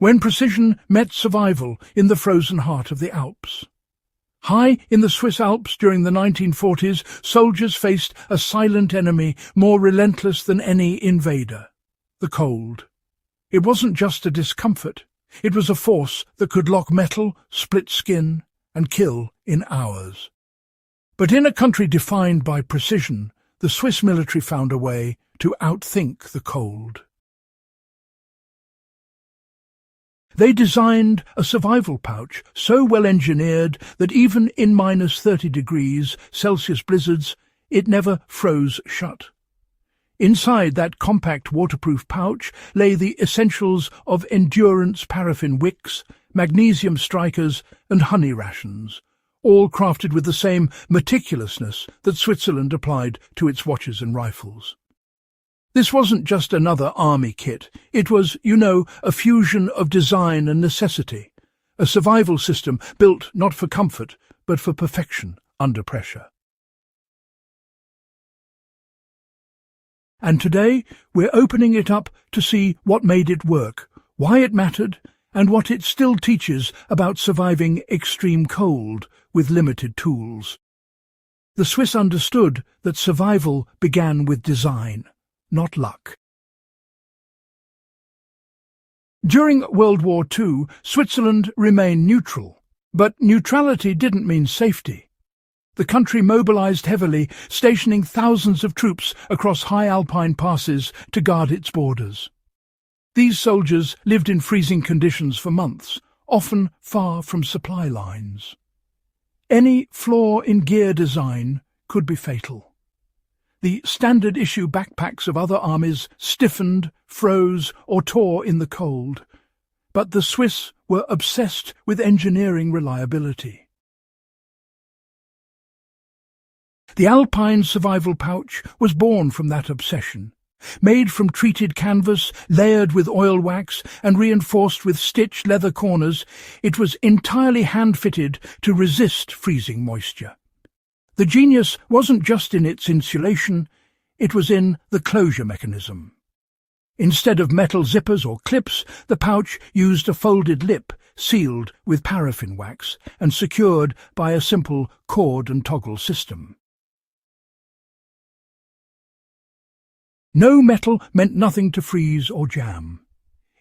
when precision met survival in the frozen heart of the Alps. High in the Swiss Alps during the 1940s, soldiers faced a silent enemy more relentless than any invader: the cold. It wasn't just a discomfort, it was a force that could lock metal, split skin, and kill in hours. But in a country defined by precision, the Swiss military found a way to outthink the cold. They designed a survival pouch so well engineered that even in -30°C blizzards, it never froze shut. Inside that compact waterproof pouch lay the essentials of endurance paraffin wicks, magnesium strikers and honey rations, all crafted with the same meticulousness that Switzerland applied to its watches and rifles. This wasn't just another army kit. It was, a fusion of design and necessity, a survival system built not for comfort, but for perfection under pressure. And today, we're opening it up to see what made it work, why it mattered, and what it still teaches about surviving extreme cold with limited tools. The Swiss understood that survival began with design, not luck. During World War II, Switzerland remained neutral, but neutrality didn't mean safety. The country mobilized heavily, stationing thousands of troops across high Alpine passes to guard its borders. These soldiers lived in freezing conditions for months, often far from supply lines. Any flaw in gear design could be fatal. The standard-issue backpacks of other armies stiffened, froze, or tore in the cold, but the Swiss were obsessed with engineering reliability. The Alpine survival pouch was born from that obsession. Made from treated canvas, layered with oil wax, and reinforced with stitched leather corners, it was entirely hand-fitted to resist freezing moisture. The genius wasn't just in its insulation, it was in the closure mechanism. Instead of metal zippers or clips, the pouch used a folded lip sealed with paraffin wax and secured by a simple cord and toggle system. No metal meant nothing to freeze or jam.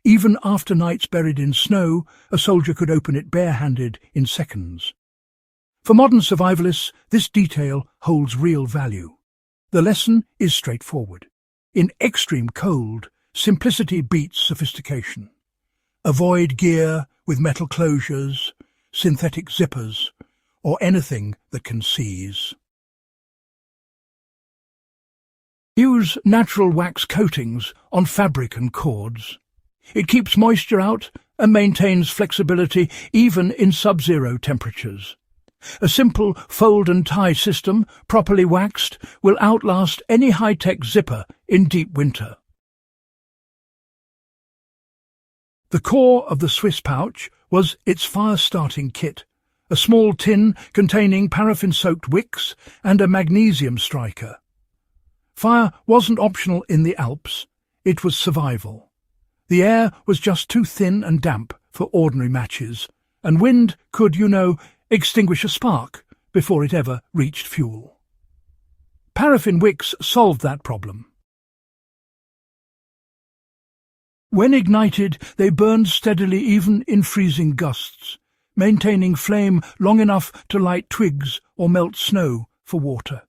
Even after nights buried in snow, a soldier could open it bare-handed in seconds. For modern survivalists, this detail holds real value. The lesson is straightforward. In extreme cold, simplicity beats sophistication. Avoid gear with metal closures, synthetic zippers, or anything that can seize. Use natural wax coatings on fabric and cords. It keeps moisture out and maintains flexibility even in sub-zero temperatures. A simple fold-and-tie system, properly waxed, will outlast any high-tech zipper in deep winter. The core of the Swiss pouch was its fire-starting kit, a small tin containing paraffin-soaked wicks and a magnesium striker. Fire wasn't optional in the Alps, it was survival. The air was just too thin and damp for ordinary matches, and wind could, extinguish a spark before it ever reached fuel. Paraffin wicks solved that problem. When ignited, they burned steadily even in freezing gusts, maintaining flame long enough to light twigs or melt snow for water.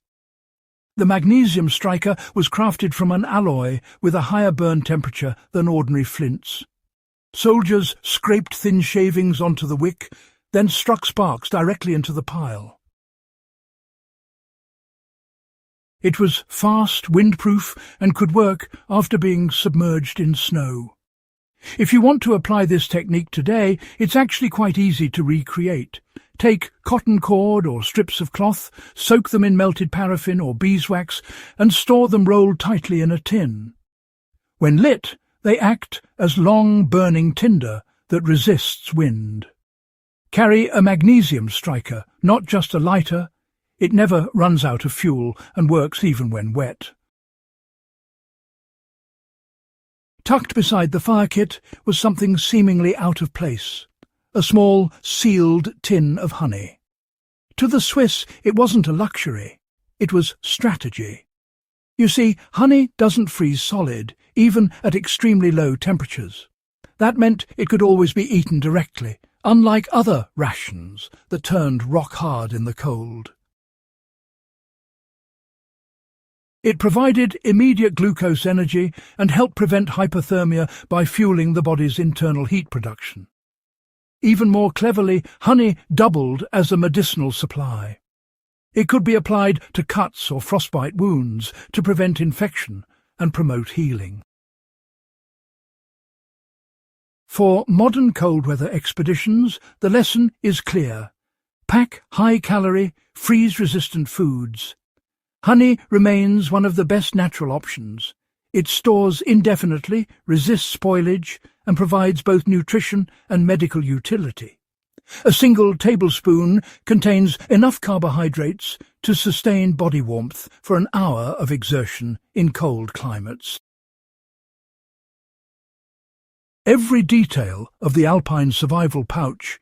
The magnesium striker was crafted from an alloy with a higher burn temperature than ordinary flints. Soldiers scraped thin shavings onto the wick, then struck sparks directly into the pile. It was fast, windproof, and could work after being submerged in snow. If you want to apply this technique today, it's actually quite easy to recreate. Take cotton cord or strips of cloth, soak them in melted paraffin or beeswax, and store them rolled tightly in a tin. When lit, they act as long, burning tinder that resists wind. Carry a magnesium striker, not just a lighter. It never runs out of fuel and works even when wet. Tucked beside the fire kit was something seemingly out of place, a small, sealed tin of honey. To the Swiss, it wasn't a luxury, it was strategy. You see, honey doesn't freeze solid, even at extremely low temperatures. That meant it could always be eaten directly, unlike other rations that turned rock hard in the cold. It provided immediate glucose energy and helped prevent hypothermia by fueling the body's internal heat production. Even more cleverly, honey doubled as a medicinal supply. It could be applied to cuts or frostbite wounds to prevent infection and promote healing. For modern cold-weather expeditions, the lesson is clear. Pack high-calorie, freeze-resistant foods. Honey remains one of the best natural options. It stores indefinitely, resists spoilage, and provides both nutrition and medical utility. A single tablespoon contains enough carbohydrates to sustain body warmth for an hour of exertion in cold climates. Every detail of the Alpine survival pouch,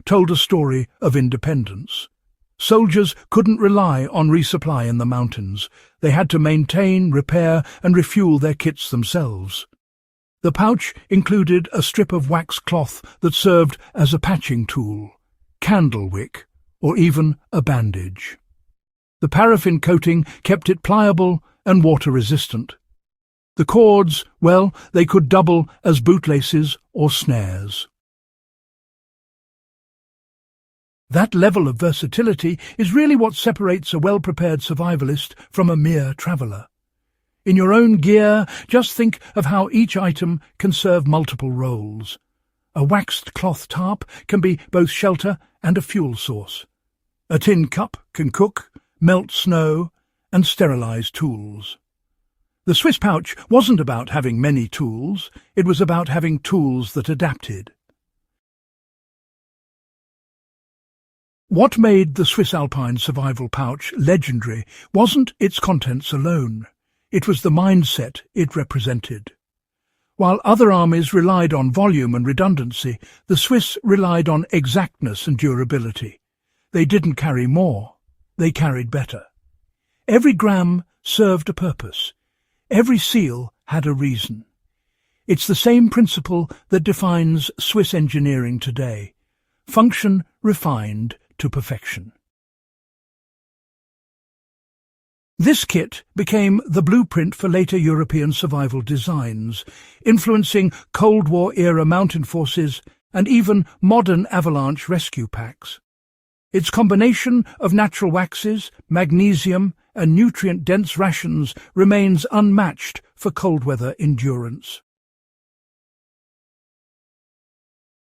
told a story of independence. Soldiers couldn't rely on resupply in the mountains. They had to maintain, repair, and refuel their kits themselves. The pouch included a strip of wax cloth that served as a patching tool, candle wick, or even a bandage. The paraffin coating kept it pliable and water-resistant. The cords, well, they could double as bootlaces or snares. That level of versatility is really what separates a well-prepared survivalist from a mere traveller. In your own gear, just think of how each item can serve multiple roles. A waxed cloth tarp can be both shelter and a fuel source. A tin cup can cook, melt snow, and sterilize tools. The Swiss pouch wasn't about having many tools, it was about having tools that adapted. What made the Swiss Alpine survival pouch legendary wasn't its contents alone. It was the mindset it represented. While other armies relied on volume and redundancy, the Swiss relied on exactness and durability. They didn't carry more, they carried better. Every gram served a purpose. Every seal had a reason. It's the same principle that defines Swiss engineering today. Function refined to perfection. This kit became the blueprint for later European survival designs, influencing Cold War-era mountain forces and even modern avalanche rescue packs. Its combination of natural waxes, magnesium, and nutrient-dense rations remains unmatched for cold-weather endurance.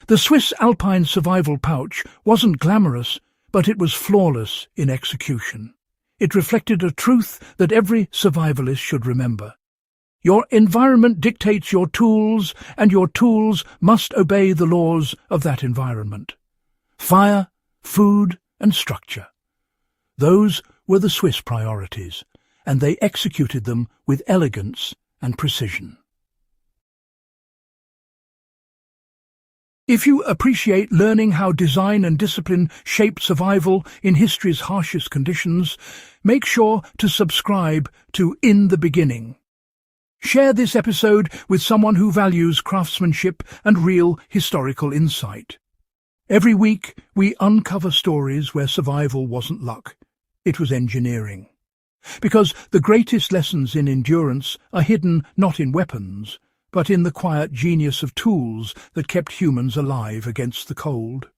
The Swiss Alpine survival pouch wasn't glamorous, but it was flawless in execution. It reflected a truth that every survivalist should remember. Your environment dictates your tools, and your tools must obey the laws of that environment. Fire, food, and structure. Those were the Swiss priorities, and they executed them with elegance and precision. If you appreciate learning how design and discipline shape survival in history's harshest conditions, make sure to subscribe to In the Beginning. Share this episode with someone who values craftsmanship and real historical insight. Every week, we uncover stories where survival wasn't luck, it was engineering. Because the greatest lessons in endurance are hidden not in weapons, but in the quiet genius of tools that kept humans alive against the cold.